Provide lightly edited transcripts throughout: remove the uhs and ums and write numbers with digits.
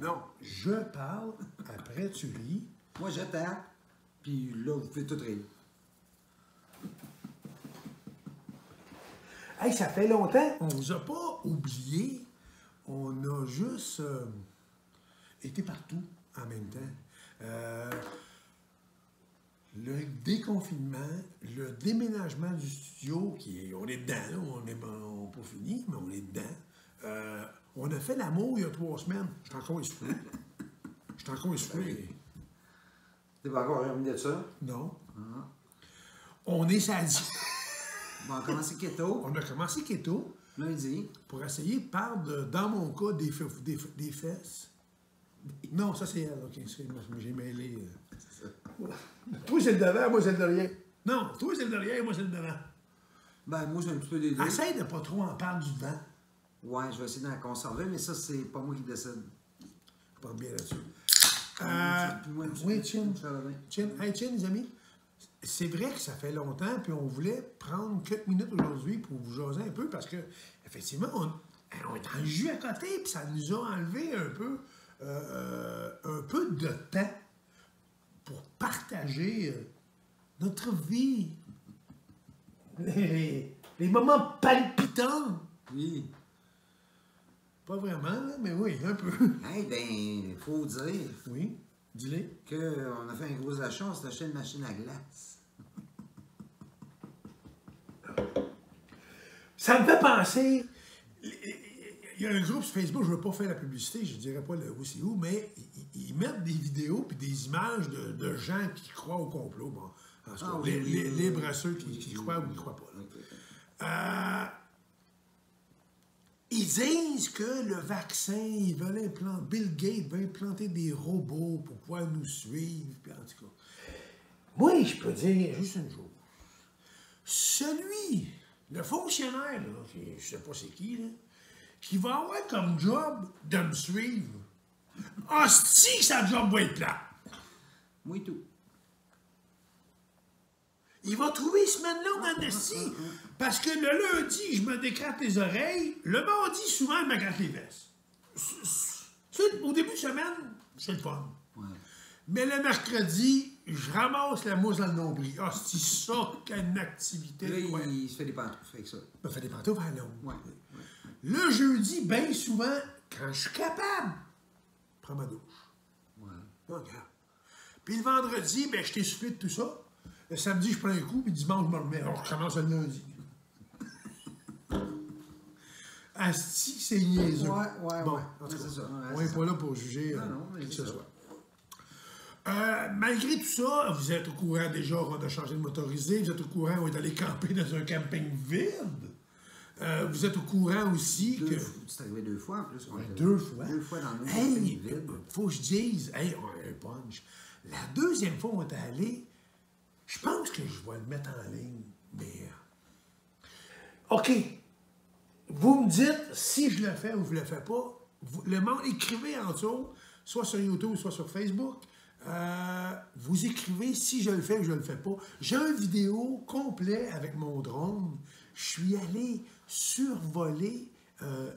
Non, je parle, après tu ris. Moi, je tape, puis là, vous pouvez tout rire. Hey, ça fait longtemps, on vous a pas oublié. On a juste été partout en même temps. Le déconfinement, le déménagement du studio, on est dedans, là, on n'est pas fini, mais on est dedans. On a fait l'amour il y a 3 semaines. Je suis encore essoufflé. T'es pas encore remis de ça? Non. On est samedi. On a commencé keto. On a commencé keto Lundi. pour essayer de perdre, dans mon cas, des fesses. Non, ça c'est elle, ok, j'ai mêlé. Toi c'est le devant, moi c'est le derrière. Non, toi c'est le derrière, moi c'est le devant. Ben, moi, j'ai un petit peu des deux. Essaye de pas trop en perdre du devant. Ouais, je vais essayer d'en conserver, mais ça, c'est pas moi qui décide. Je pense bien là-dessus. Oui, Chin. Hey, Chin, les amis, c'est vrai que ça fait longtemps, puis on voulait prendre quelques minutes aujourd'hui pour vous jaser un peu, parce que, effectivement, on est dans le jus à côté, puis ça nous a enlevé un peu de temps pour partager notre vie. Les moments palpitants. Oui. Pas vraiment, là, mais oui, un peu. Hey, ben, faut dire. Oui, dis-le. Qu'on a fait un gros achat, on s'est acheté une machine à glace. Ça me fait penser. Il y a un groupe sur Facebook, je ne veux pas faire la publicité, je ne dirais pas où c'est où, mais ils mettent des vidéos et des images de gens qui croient au complot. Bon, en tout cas, libre à ceux qui croient ou qui ne croient pas. Là. Ils disent que le vaccin, ils veulent implanter, Bill Gates veut implanter des robots pour pouvoir nous suivre. Puis en tout cas, moi, je peux dire juste une chose. Le fonctionnaire, là, je ne sais pas c'est qui, là, qui va avoir comme job de me suivre, hostie que sa job va être plate. Moi et tout. Il va trouver semaine longue en esti. Parce que le lundi, je me décrate les oreilles. Le mardi, souvent, je me gratte les vestes. Au début de semaine, c'est le fun. Ouais. Mais le mercredi, je ramasse la mousse dans le nombril. Ah, c'est ça qu'une activité. Là, il se fait des pantoufles avec ça. Il me fait des pantoufles à longue. Ouais. Le jeudi, bien souvent, quand je suis capable, je prends ma douche. Ouais. Regarde. Puis le vendredi, ben, je t'ai soufflé de tout ça. Le samedi, je prends un coup, puis dimanche, je me remets. Alors, je commence le lundi. Asti, c'est niaiseux. Ouais, bon, ouais. En tout cas, C'est ça. on n'est pas là pour juger qui que ce ça. soit. Malgré tout ça, vous êtes au courant déjà, on a changé de motorisé, vous êtes au courant, on est allé camper dans un camping vide. Vous êtes au courant aussi que... C'est arrivé 2 fois en plus. Deux fois? 2 fois dans le même Hey, camping vide. faut que je dise, hey, on a un punch. La deuxième fois où on est allé, je pense que je vais le mettre en ligne, mais... OK. Vous me dites si je le fais ou je ne le fais pas. Le monde, écrivez en dessous, soit sur YouTube, soit sur Facebook. Vous écrivez si je le fais ou je ne le fais pas. J'ai une vidéo complète avec mon drone. Je suis allé survoler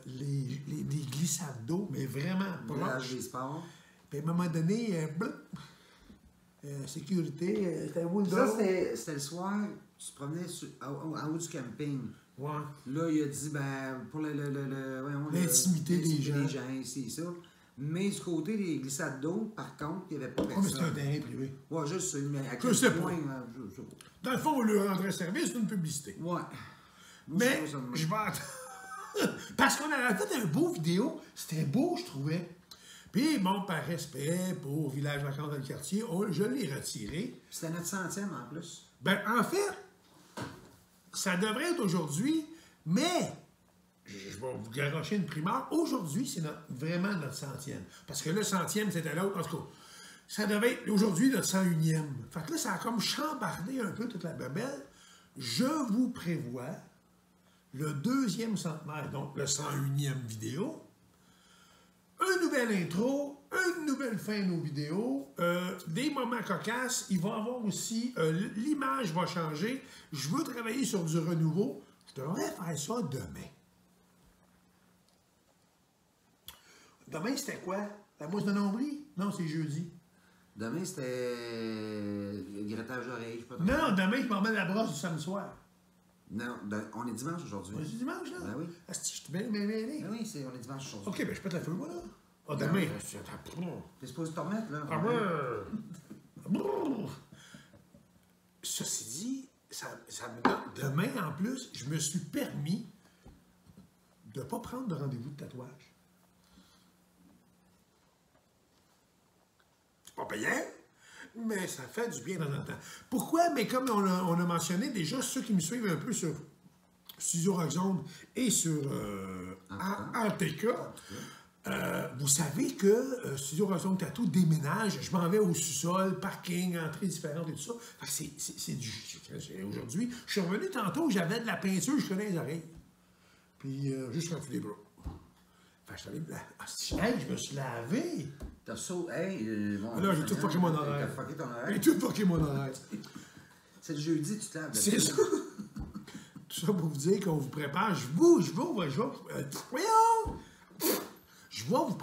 les glissades d'eau, mais vraiment proche. Des sports. Puis à un moment donné, sécurité, c'était où le Ça, drone? c'était le soir, tu te promenais en haut du camping. Ouais. Là, il a dit, ben, pour l'intimité des gens. C'est ça. Mais du côté des glissades d'eau, par contre, il n'y avait pas personne. mais c'est un terrain privé. Ouais, je sais, mais à Je quel sais point... pas. Je sais pas. Dans le fond, on leur rendrait service, c'est une publicité. Ouais. Mais je vais attendre. Parce qu'on avait fait un beau vidéo. C'était beau, je trouvais. Puis, bon, par respect pour Village Vacances dans le quartier, je l'ai retiré. C'était notre 100e en plus. Ben, en fait, ça devrait être aujourd'hui, mais je vais vous garocher une primeur. Aujourd'hui, c'est vraiment notre 100e. Parce que le 100e, c'était l'autre. En tout cas, ça devait être aujourd'hui notre 101e. Fait que là, ça a comme chambardé un peu toute la babelle. Je vous prévois le 2e centenaire, donc le 101e vidéo, une nouvelle intro, une nouvelle fin de nos vidéos, des moments cocasses. Il va y avoir aussi, l'image va changer. Je veux travailler sur du renouveau. Je devrais faire ça demain. Demain, c'était quoi? La mousse de nombril? Non, c'est jeudi. Demain, c'était grattage d'oreilles, je sais pas trop. Non, demain, je m'en remets la brosse du samedi soir. Non, on est dimanche aujourd'hui. C'est dimanche, là? Ben oui. Ah, je suis bien mêlé. Ben oui, on est dimanche aujourd'hui. OK, ben je pète la feu, moi, là. Ah, demain. T'es supposé te remettre, là. Ah, ouais. Ceci dit, ça me donne... Demain, en plus, je me suis permis de ne pas prendre de rendez-vous de tatouage. C'est pas payant, mais ça fait du bien de temps en temps. Pourquoi? Mais comme on a mentionné déjà, ceux qui me suivent un peu sur Studio Roxane et sur RTK, vous savez que Studio Roxane Tattoo déménage. Je m'en vais au sous-sol, parking, entrée différente et tout ça. C'est du... Aujourd'hui, je suis revenu tantôt, j'avais de la peinture jusqu'à les oreilles. Puis juste rentré les bras. Fait que je suis allé je me suis lavé. T'as sauté. Hey, bon, là, j'ai tout fucké mon horaire. T'as fucké ton horaire. J'ai tout fucké mon horaire. C'est le jeudi, tu te laves. C'est ça. Tout ça pour vous dire qu'on vous prépare. Je vais vous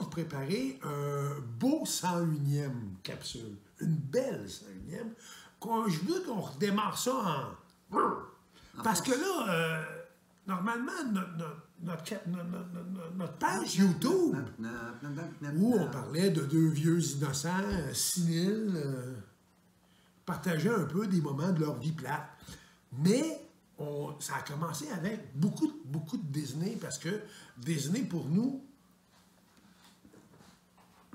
préparer un beau 101e capsule. Une belle 101e. Je veux qu'on redémarre ça en... Parce que là, normalement, notre page YouTube, où on parlait de deux vieux innocents, séniles, partageaient un peu des moments de leur vie plate. Mais ça a commencé avec beaucoup de Disney, parce que Disney, pour nous,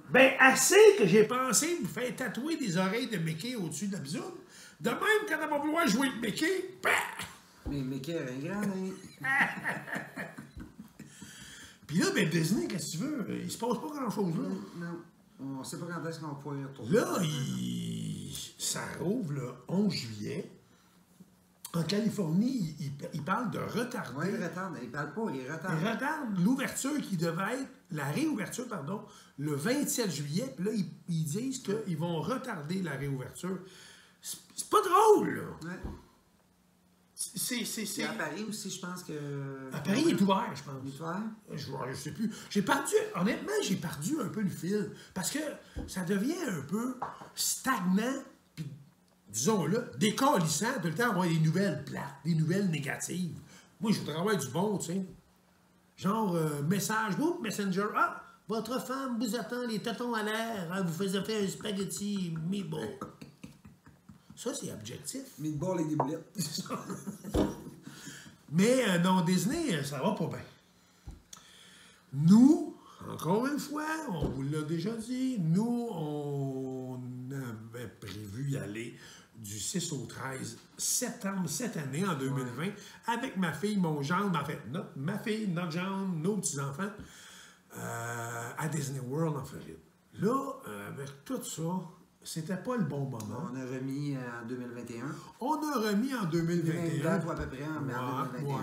ben assez que j'ai pensé vous faire tatouer des oreilles de Mickey au-dessus de la bisoune. De même, quand on va vouloir jouer avec Mickey, bah! Mais Mickey est grand, hein? Puis là, ben Disney, qu'est-ce que tu veux? Il se passe pas grand-chose là. Non. On sait pas quand est-ce qu'on va pouvoir y retourner. Là, ça rouvre le 11 juillet. En Californie, il parle de retarder. Oui, il retarde. Il parle pas, il retarde. Il retarde l'ouverture qui devait être, la réouverture, pardon, le 27 juillet. Puis là, ils disent qu'ils vont retarder la réouverture. C'est pas drôle, là. Ouais. C'est... À Paris aussi, je pense que... À Paris, il est ouvert, je pense. Il est ouvert? Je sais plus. Honnêtement, j'ai perdu un peu le fil. Parce que ça devient un peu stagnant, puis disons-le, décalissant, tout le temps avoir des nouvelles plates, des nouvelles négatives. Moi, je voudrais avoir du bon, tu sais. Genre, message, Messenger, ah, votre femme vous attend les tétons à l'air, hein, vous faisait faire un spaghetti meatball. Ça, c'est objectif. Meatball et des boulettes. Mais non, Disney, ça va pas bien. Nous, encore une fois, on vous l'a déjà dit, nous, on avait prévu y aller du 6 au 13 septembre cette année, en 2020, avec ma fille, mon gendre, en fait, ma fille, notre gendre, nos petits-enfants, à Disney World en Floride. Là, avec tout ça, c'était pas le bon moment. On a remis en 2021. On a remis en 2021. 2020 à peu près, mais en 2021. Ouais.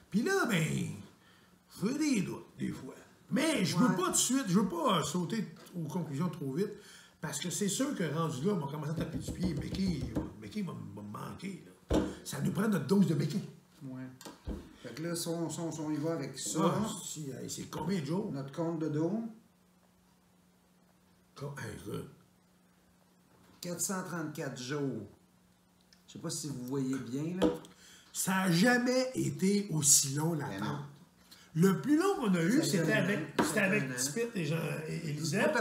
Puis là, ben, je fais des doutes, des fois. Mais je veux pas tout de suite, je veux pas sauter aux conclusions trop vite, parce que c'est sûr que rendu là, on va commencer à taper du pied. Mickey va me manquer, là. Ça nous prend notre dose de Mickey. Ouais. Fait que là, si on y va avec ça, c'est combien de jours? notre compte de dos, Écoute. 434 jours. Je sais pas si vous voyez bien, là. Ça n'a jamais été aussi long, l'attente. Le plus long qu'on a eu, c'était avec Tipit et Lisette.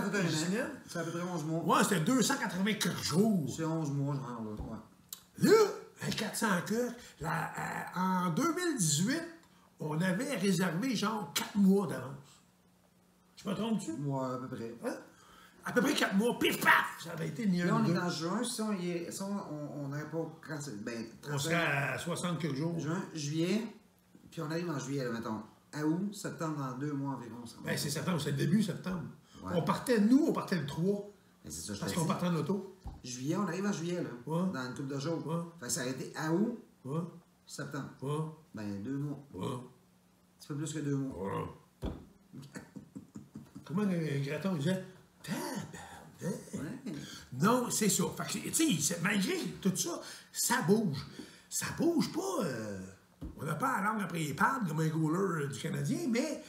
C'est à peu près 11 mois. Ouais, c'était 284 jours. C'est 11 mois, genre, là. Ouais. Là, 400 cœurs, en 2018, on avait réservé genre 4 mois d'avance. Je me trompe-tu? Ouais, à peu près. Hein? À peu près 4 mois, pif paf! Ça avait été Là, on est en juin. Si on n'aurait pas... on serait à 60 quelques jours. Juin, juillet, puis on arrive en juillet, là, mettons. À août, septembre, dans 2 mois environ. Ben, c'est septembre, c'est le début septembre. Ouais. On partait le 3. Ben, c'est ça, parce qu'on partait en auto. Juillet, on arrive en juillet, là. Ouais. Dans une couple de jours. Ouais. Fait que ça a été à août, Ouais. septembre. Ouais. Ben, 2 mois. Ouais. Un petit peu plus que 2 mois. Ouais. Comment Graton disait? Tabarnak! Ouais. Non, c'est ça. Fait que, tu sais, malgré tout ça, ça bouge. Ça bouge pas. On n'a pas la langue après les pattes comme un goaler du Canadien, mais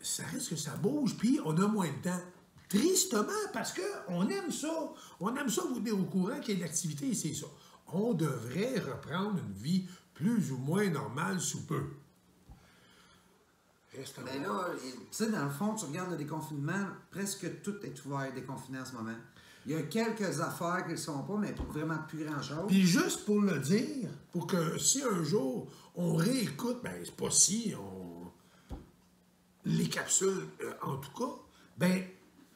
ça risque que ça bouge, puis on a moins de temps. Tristement, parce qu'on aime ça. On aime ça vous tenir au courant qu'il y a de l'activité et c'est ça. On devrait reprendre une vie plus ou moins normale sous peu. Reste à Mais voir. là, tu sais, dans le fond, tu regardes le déconfinement, presque tout est ouvert, déconfiné en ce moment. Il y a quelques affaires qui ne le sont pas, mais vraiment plus grand-chose. Puis juste pour le dire, pour que si un jour on réécoute, ben c'est pas si on... les capsules, en tout cas, ben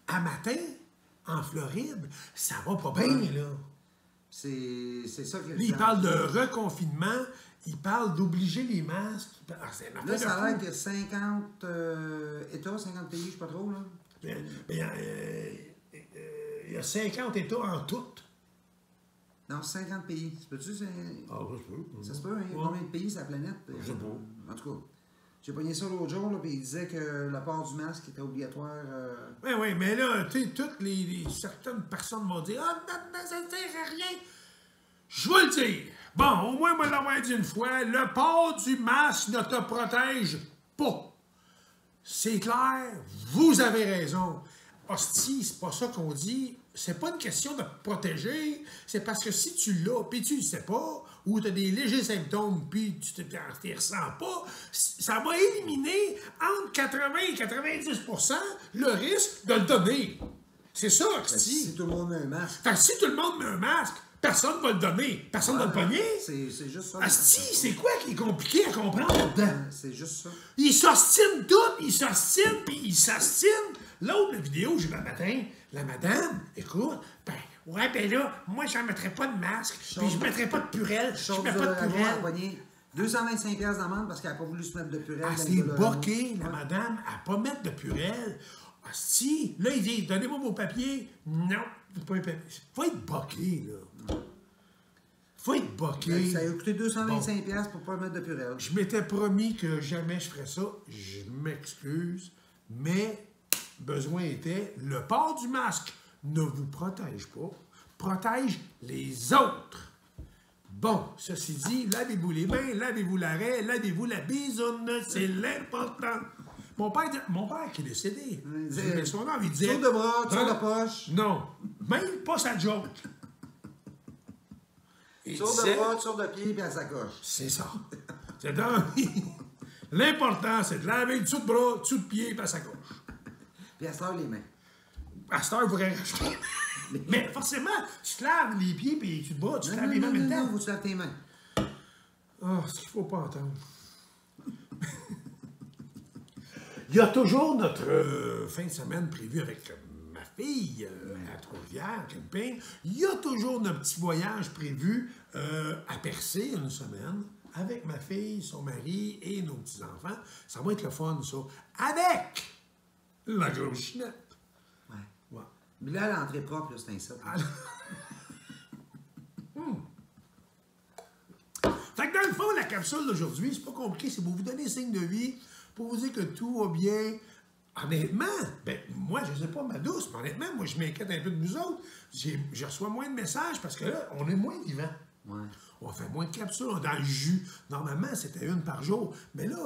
à matin, en Floride, ça va pas bien, là. C'est ça que... Là, il parle de reconfinement, il parle d'obliger les masques. C'est une affaire Là, ça a de l'air fou. que 50 États, 50 pays, je sais pas trop, là. Ben, il y a 50 États en tout. Non, 50 pays. Ça peut-tu, Ah, ça se peut. ça se peut, hein? Ouais. Combien de pays sur la planète? Je sais pas. En tout cas, j'ai pogné ça l'autre jour, là, puis il disait que le port du masque était obligatoire. Oui, mais là, tu sais, certaines personnes vont dire « Ah, non, ça ne sert à rien. » Je vais le dire. Bon, au moins, moi, l'avoir dit une fois, le port du masque ne te protège pas. C'est clair, vous avez raison. Hostie, c'est pas ça qu'on dit. C'est pas une question de te protéger. C'est parce que si tu l'as, puis tu le sais pas, ou tu as des légers symptômes, puis tu ne t'y ressens pas, ça va éliminer entre 80 et 90% le risque de le donner. C'est ça, hostie. Si tout le monde met un masque. Fait que si tout le monde met un masque, personne ne va le donner. Personne ne va le pogner. C'est juste ça. Asti, c'est quoi qui est compliqué à comprendre là-dedans? C'est juste ça. Ils s'ostinent tout, ils s'ostinent, puis ils s'ostinent. L'autre vidéo, j'ai vu le matin, la madame, écoute, ben là, moi, je ne mettrais pas de masque, puis je ne mettrais pas de purelle, je ne mets pas de purelle. 225$ d'amende parce qu'elle n'a pas voulu se mettre de purelle. Elle s'est boquée, la madame, à ne pas mettre de purelle. Asti, là, il dit, donnez-moi vos papiers. Non, pas les papiers. Faut être boqué, là. Faut être boqué. Ça a coûté 225$ pour ne pas mettre de purelle. Je m'étais promis que jamais je ferais ça. Je m'excuse, mais besoin était, le port du masque ne vous protège pas, protège les autres. Bon, ceci dit, lavez-vous les mains, lavez-vous l'arrêt, lavez-vous la bisoune, c'est l'important. Mon père qui est décédé, j'ai son nom, il disait... Tour de bras, tour de poche. Non, même pas sa joke. Tour de bras, tour de pied, puis à sa coche. C'est ça. C'est dans... L'important, c'est de laver le dessous de bras, le dessous de pied, puis à sa coche. Puis à se laver les mains. À cette heure, il faudrait racheter. Mais forcément, tu te laves les pieds, puis tu te bats, tu te laves les mains en même temps. Non, faut que tu laves tes mains. Ah, ce qu'il ne faut pas entendre. Il y a toujours notre fin de semaine prévue avec ma fille à Trois-Rivières, camping. Il y a toujours notre petit voyage prévu à Percé une semaine avec ma fille, son mari et nos petits-enfants. Ça va être le fun, ça. Avec la grosse chinette. Ouais. Ouais. Mais là, l'entrée propre, là, c'est un ça. Fait que dans le fond, la capsule d'aujourd'hui, c'est pas compliqué, c'est pour vous donner signe de vie, pour vous dire que tout va bien. Honnêtement, ben moi, je sais pas ma douce, mais honnêtement, moi, je m'inquiète un peu de nous autres. Je reçois moins de messages parce que là, on est moins vivants. Ouais. On fait moins de capsules, on est dans le jus. Normalement, c'était une par jour. Mais là,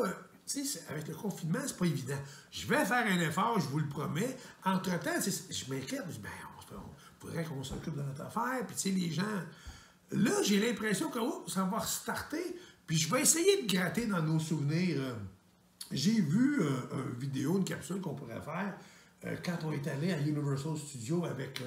tu sais, avec le confinement, c'est pas évident. Je vais faire un effort, je vous le promets. Entre-temps, je m'inquiète, je dis, ben, on faudrait qu'on s'occupe de notre affaire. Puis, tu sais, les gens... Là, j'ai l'impression que ça va restarter. Puis, je vais essayer de gratter dans nos souvenirs. J'ai vu une vidéo, une capsule qu'on pourrait faire quand on est allé à Universal Studios avec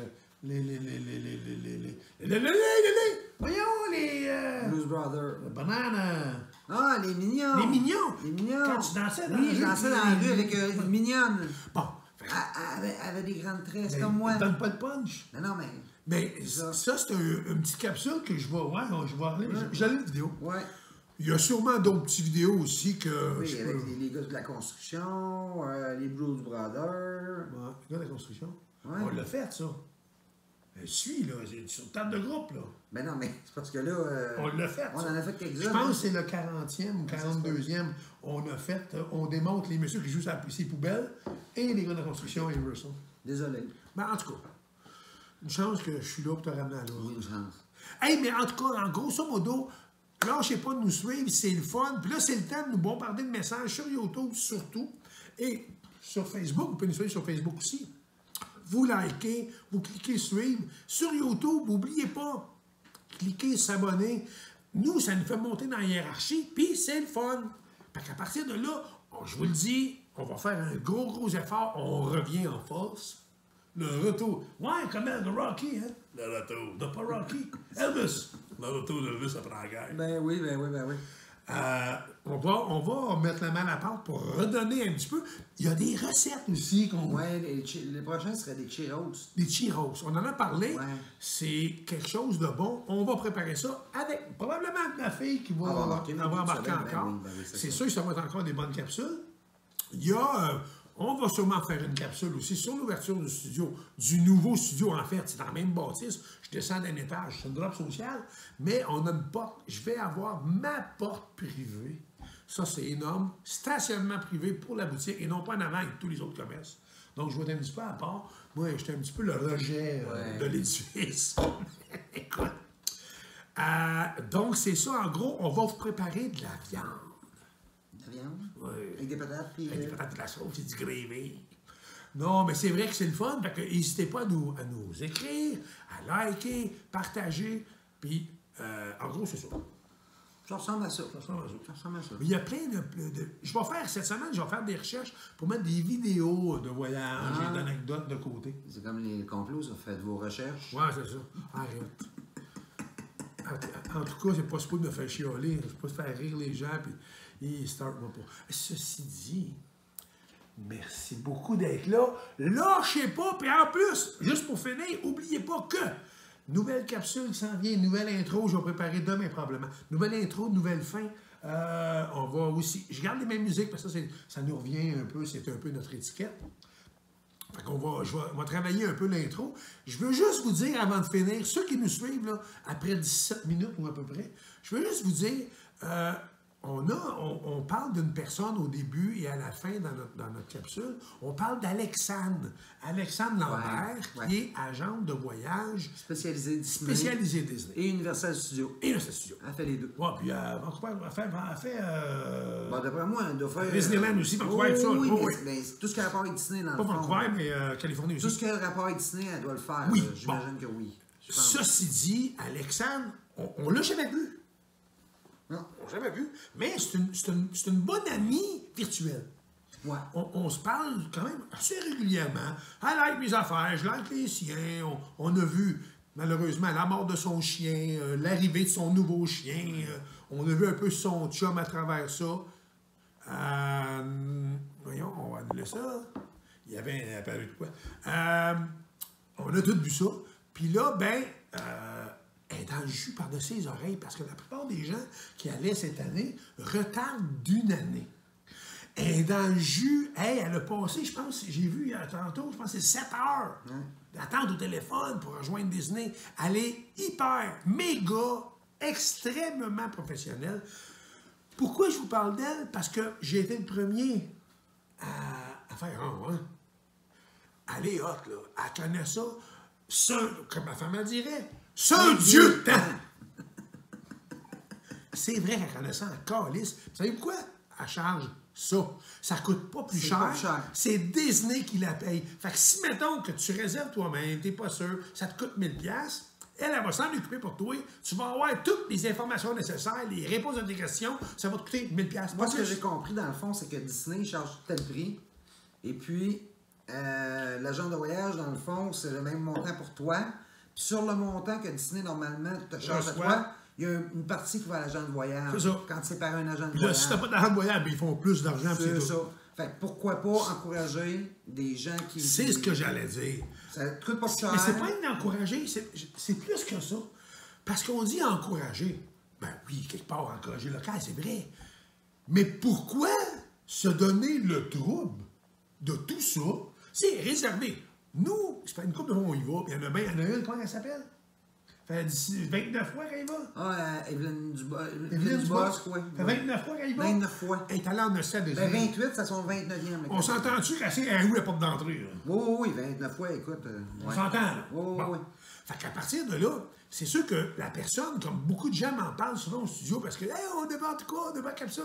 voyons, les Blues Brothers. bananes. Ah, les mignons. Les mignons. Les mignons. Quand tu dansais dans oui, la rue. je dansais dans la rue avec une mignonne. Bon. Elle avait des grandes tresses Mais comme moi. donne pas de punch. Non, mais... Mais ça, c'est une petite capsule que je vais voir. Je vais aller. J'ai la vidéo. Ouais. Il y a sûrement d'autres petites vidéos aussi que... Oui, avec les gars de la construction, les Blues Brothers. Ouais, les gars de la construction. Ouais. On l'a fait, ça. Je suis, là. C'est sur table de groupe, là. Ben non, mais c'est parce que là... On l'a fait. On ça. en a fait quelques-uns. Je pense que c'est le 40e ou 42e. On a fait... On démontre les messieurs qui jouent sur ces poubelles et les gars de la construction à Universal. Désolé. Ben, en tout cas, une chance que je suis là pour te ramener à l'eau. Oui, une chance. Hey, mais en tout cas, en grosso modo... Lâchez pas de nous suivre, c'est le fun. Puis là, c'est le temps de nous bombarder de messages sur YouTube, surtout. Et sur Facebook, vous pouvez nous suivre sur Facebook aussi. Vous likez, vous cliquez suivre. Sur YouTube, n'oubliez pas, cliquez s'abonner. Nous, ça nous fait monter dans la hiérarchie, puis c'est le fun. Fait qu'à partir de là, je vous le dis, on va faire un gros effort, on revient en force. Le retour. Ouais, comme de Rocky, hein? Le retour de pas Rocky. Elvis. Le retour d'Elvis après la guerre. Ben oui. On va mettre la main à la pâte pour redonner un petit peu. Il y a des recettes aussi qu'on... Ouais, les prochains seraient des Cheetos. Des Cheetos. On en a parlé. Ouais. C'est quelque chose de bon. On va préparer ça avec probablement ma fille qui va embarquer encore. Oui, c'est sûr que ça va être encore des bonnes capsules. Il y a... on va sûrement faire une capsule aussi sur l'ouverture du studio, du nouveau studio en fait. C'est dans la même bâtisse. Je descends d'un étage, c'est une drop sociale, mais on a une porte. Je vais avoir ma porte privée. Ça, c'est énorme. Stationnement privé pour la boutique et non pas en avant avec tous les autres commerces. Donc, je vais être un petit peu à part. Moi, j'étais un petit peu le rejet de l'édifice. Écoute. Donc, c'est ça. En gros, on va vous préparer de la viande. Oui. Avec des patates, puis... Avec des patates de la sauce et du gravy. Non, mais c'est vrai que c'est le fun. Fait que n'hésitez pas à nous écrire, à liker, partager. Puis, en gros, c'est ça. Ça ressemble à ça. Mais il y a plein de... Je vais faire, cette semaine, je vais faire des recherches pour mettre des vidéos de voyages et d'anecdotes de côté. C'est comme les complots, ça. Faites vos recherches. Ouais, c'est ça. Arrête. En tout cas, c'est pas supposé me faire chialer. C'est pas de faire rire les gens, puis... Il start-moi pas. Ceci dit, merci beaucoup d'être là. Lâchez pas, puis en plus, juste pour finir, n'oubliez pas que nouvelle capsule qui s'en vient, nouvelle intro, je vais préparer demain probablement. Nouvelle intro, nouvelle fin. On va aussi... Je garde les mêmes musiques parce que ça nous revient un peu, c'est un peu notre étiquette. Fait qu'on va travailler un peu l'intro. Je veux juste vous dire, avant de finir, ceux qui nous suivent, là, après 17 minutes ou à peu près, je veux juste vous dire... On parle d'une personne au début et à la fin dans notre capsule. On parle d'Alexandre. Alexandre Lambert, qui est agente de voyage. Spécialisée Disney. Et Universal Studios. Elle fait les deux. Ouais, puis Vancouver, elle fait d'après moi, elle doit faire... Disneyland aussi, Vancouver, ça. Oui, mais tout ce qui a rapport avec Disney, dans le fond. Pas Vancouver, mais Californie aussi. Tout ce qui a rapport avec Disney, elle doit le faire. Oui, j'imagine que oui. Ceci dit, Alexandre, on l'a jamais vu. Non. On l'a jamais vu. Mais c'est une bonne amie virtuelle. Ouais. On se parle quand même assez régulièrement. Elle like mes affaires, je like les siens. On a vu, malheureusement, la mort de son chien, l'arrivée de son nouveau chien. On a vu un peu son chum à travers ça. Voyons, on va annuler ça. Il y avait un appareil de quoi. On a tout vu ça. Puis là, elle est dans le jus par-dessus ses oreilles parce que la plupart des gens qui allaient cette année retardent d'une année. Elle est dans le jus. Hey, elle a passé, je pense, j'ai vu tantôt, je pense que c'est 7 heures d'attente au téléphone pour rejoindre Disney. Elle est hyper, méga, extrêmement professionnelle. Pourquoi je vous parle d'elle? Parce que j'ai été le premier à faire Elle est hot, là. Elle connaît ça. Comme ma femme dirait, c'est un dieu de temps! C'est vrai qu'elle connaît ça en calice. Vous savez quoi? Elle charge ça. Ça ne coûte pas plus cher. C'est Disney qui la paye. Fait que si, mettons, que tu réserves toi-même, t'es pas sûr, ça te coûte 1000$, elle va s'en occuper pour toi. Tu vas avoir toutes les informations nécessaires, les réponses à tes questions, ça va te coûter 1000$. Moi, ce que j'ai compris, dans le fond, c'est que Disney charge tel prix. Et puis, l'agent de voyage, dans le fond, c'est le même montant pour toi. Puis sur le montant que Disney, normalement, te charge à toi, il y a une partie qui va à l'agent de voyage. C'est ça. Quand c'est par un agent de là, voyage. si t'as pas d'agent de voyage, ils font plus d'argent. C'est ça. Fait que pourquoi pas encourager des gens qui... C'est ce que j'allais dire. Ça te coûte pas cher. Mais c'est pas une encourager, c'est plus que ça. Parce qu'on dit encourager. Ben oui, quelque part, encourager local, c'est vrai. Mais pourquoi se donner le trouble de tout ça? C'est réservé. Nous, c'est pas une couple de fois où on y va, puis il y en a une, comment elle s'appelle? Ça fait 29 fois qu'elle y va. Ah, Evelyne Evelyne Dubosc, oui. Ça fait 29 fois qu'elle y va? 29 fois. Elle est allée en Océan des 28, ça son 29e. On s'entend-tu qu'elle sait où la porte d'entrée? Oui, 29 fois, écoute. On s'entend, là? Oui. Fait qu'à partir de là, c'est sûr que la personne, comme beaucoup de gens m'en parlent souvent au studio, parce que, hey, on devait en tout cas, on devait capsule,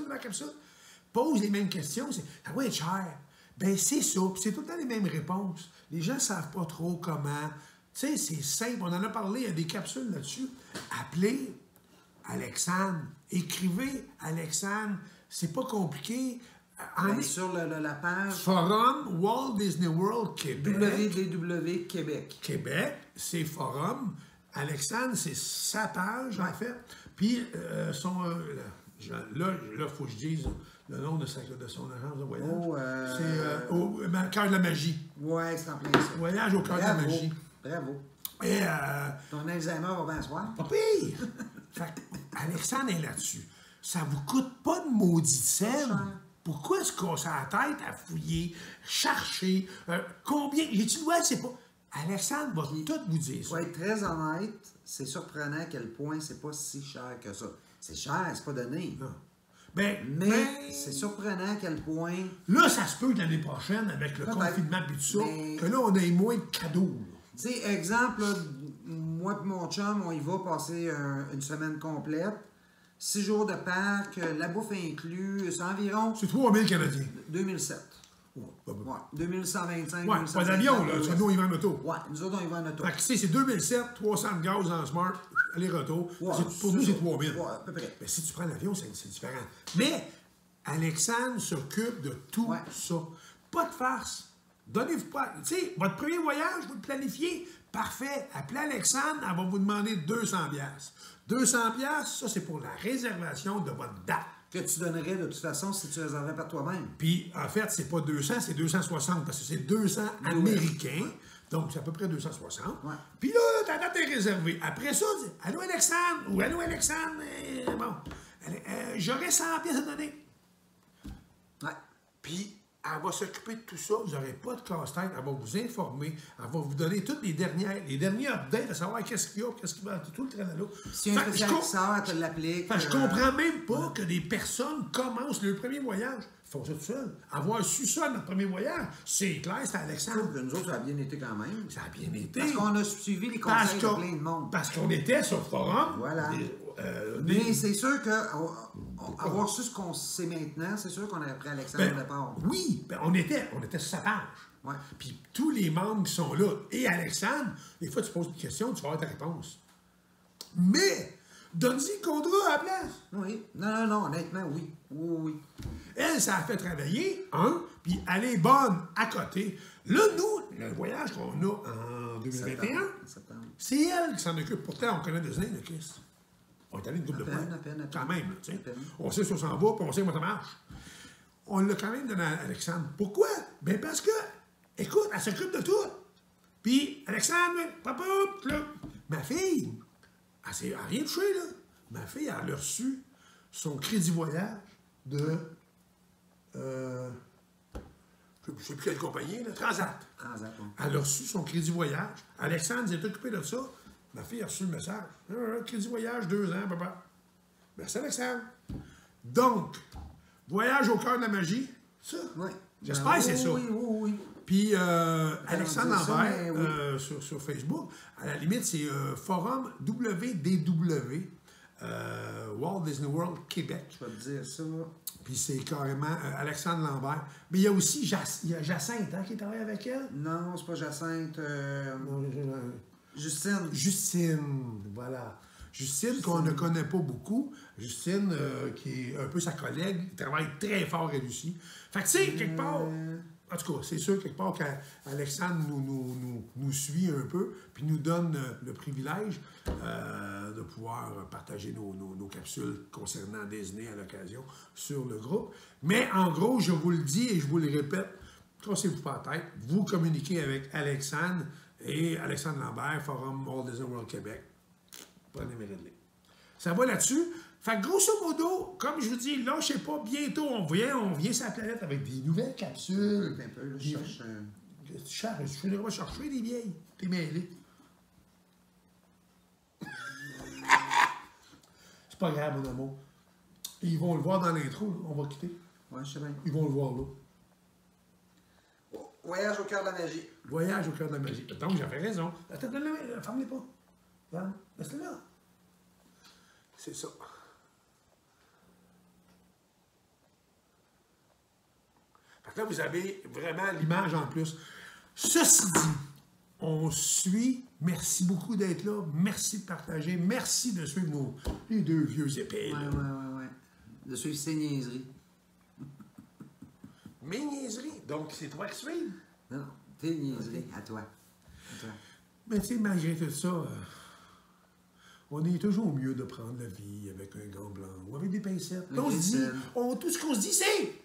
pose les mêmes questions, c'est, ça va être cher. Ben c'est ça. Puis c'est tout le temps les mêmes réponses. Les gens ne savent pas trop comment. Tu sais, c'est simple. On en a parlé, il y a des capsules là-dessus. Appelez Alexandre. Écrivez Alexandre. C'est pas compliqué. Sur la page Forum Walt Disney World Québec. www Québec. Québec, c'est Forum. Alexandre, c'est sa page, en fait. Puis, là, il faut que je dise le nom de son agence de voyage. C'est au Cœur de la Magie. Oui, c'est en plein ça. Voyage au Cœur de la Magie. Bravo. Et, ton Alzheimer va bien se voir. pas pire! Fait que Alexandre est là-dessus. Ça vous coûte pas de maudite scène. Pourquoi est-ce qu'on s'en la tête à fouiller, chercher, combien... J'ai-tu le c'est pas... Alexandre va tout vous dire ça. Pour être très honnête, c'est surprenant à quel point c'est pas si cher que ça. C'est cher, c'est pas donné. Non. Mais c'est surprenant à quel point... Là, ça se peut que l'année prochaine, avec le confinement et tout ça, que là, on ait moins de cadeaux. Tu sais, exemple, là, moi et mon chum, on y va passer une semaine complète. 6 jours de parc, la bouffe inclus, c'est environ... C'est 3000 Canadiens. 2007. Ouais, 2125. Ouais, pas d'avion, là. Nous, on y va en auto. Ouais, nous autres, on y va en auto. Fait que c'est 2007, 300 de gaz dans le Smart, aller-retour. Ouais, pour nous, c'est 3000. Ouais, à peu près. Mais si tu prends l'avion, c'est différent. Mais Alexandre s'occupe de tout ça. Pas de farce. Donnez-vous pas. Tu sais, votre premier voyage, vous le planifiez. Parfait. Appelez Alexandre, elle va vous demander 200$. 200$, ça, c'est pour la réservation de votre date. Que tu donnerais de toute façon si tu réservais par toi-même. Puis, en fait, c'est pas 200, c'est 260 parce que c'est 200 américains. Donc, c'est à peu près 260. Ouais. Puis là, ta date est réservée. Après ça, dis allô Alexandre ou allô Alexandre. J'aurais 100 pièces à donner. Ouais. Puis, elle va s'occuper de tout ça. Vous n'aurez pas de casse-tête. Elle va vous informer. Elle va vous donner toutes les derniers updates, à savoir qu'est-ce qu'il y a, qu'est-ce qui va, tout le tralala. Si un spécial qui sort, elle te l'applique. Je comprends même pas que des personnes commencent leur premier voyage. Ils font ça tout seuls. Avoir su ça notre premier voyage, c'est clair, c'est Alexandre. Nous autres, ça a bien été quand même. Ça a bien été. Parce qu'on a suivi les conseils de plein de monde. Parce qu'on était sur le forum. Voilà. Mais c'est sûr qu'avoir su ce qu'on sait maintenant, c'est sûr qu'on aurait pris Alexandre au départ. Oui, on était sur sa page. Ouais. Puis tous les membres qui sont là, et Alexandre, des fois tu poses une question, tu vas avoir ta réponse. Mais, donne-y le contrat à la place. Oui. Non, honnêtement, oui. Oui. Elle, ça a fait travailler, puis elle est bonne à côté. Là, nous, le voyage qu'on a en 2021, c'est elle qui s'en occupe. Pourtant, on connaît des années, Chris. On est allé une couple de fois. Quand même, tu sais. On sait où on s'en va, puis on sait comment ça marche. On l'a quand même donné à Alexandre. Pourquoi? Ben parce que, écoute, elle s'occupe de tout. Puis, Alexandre, papa, là, ma fille, elle n'a rien touché, là. Ma fille, elle a reçu son crédit voyage de... je ne sais plus quelle compagnie, là, Transat. Elle a reçu son crédit voyage. Alexandre s'est occupé de ça. Ma fille a reçu le message. Crédit voyage, 2 ans, papa. Merci, Alexandre. Donc, voyage au cœur de la magie, ça. Oui. J'espère que c'est ça. Oui. Puis, Alexandre Lambert, sur Facebook, à la limite, c'est forum WDW, Walt Disney World Québec. Je vais te dire ça. Puis c'est carrément Alexandre Lambert. Mais il y a aussi Jacinthe, qui travaille avec elle. Non, c'est pas Jacinthe. Justine, voilà. Justine, qu'on ne connaît pas beaucoup. Justine, qui est un peu sa collègue, qui travaille très fort elle aussi. Fait que tu sais, quelque part... En tout cas, c'est sûr, quelque part, qu'Alexandre nous suit un peu, puis nous donne le privilège de pouvoir partager nos capsules concernant Disney à l'occasion sur le groupe. Mais en gros, je vous le dis et je vous le répète, cassez-vous pas la tête, vous communiquez avec Alexandre et Alexandre Lambert, Forum Walt Disney World Québec. Prenez mes réglés. Ça va là-dessus. Fait que grosso modo, comme je vous dis, lâchez pas, bientôt on vient sur la planète avec des nouvelles capsules. Un peu, là, je cherche... Tu vas chercher des vieilles. T'es mêlé. C'est pas grave, mon amour. Ils vont le voir dans l'intro, on va quitter. Ouais, je sais bien. Ils vont le voir là. Voyage au cœur de la magie. Voyage au cœur de la magie. Donc, j'avais raison. Attends, donne-le, ferme-les pas. Regarde, laisse-le là. C'est ça. Là, vous avez vraiment l'image en plus. Ceci dit, on suit. Merci beaucoup d'être là. Merci de partager. Merci de suivre les deux vieux épais. Ouais. De suivre ces niaiseries. Mes niaiseries. Donc, c'est toi qui suis. Non, tes niaiseries. À toi. Mais tu sais, malgré tout ça, on est toujours mieux de prendre la vie avec un gant blanc ou avec des pincettes. On se dit, tout ce qu'on se dit, c'est...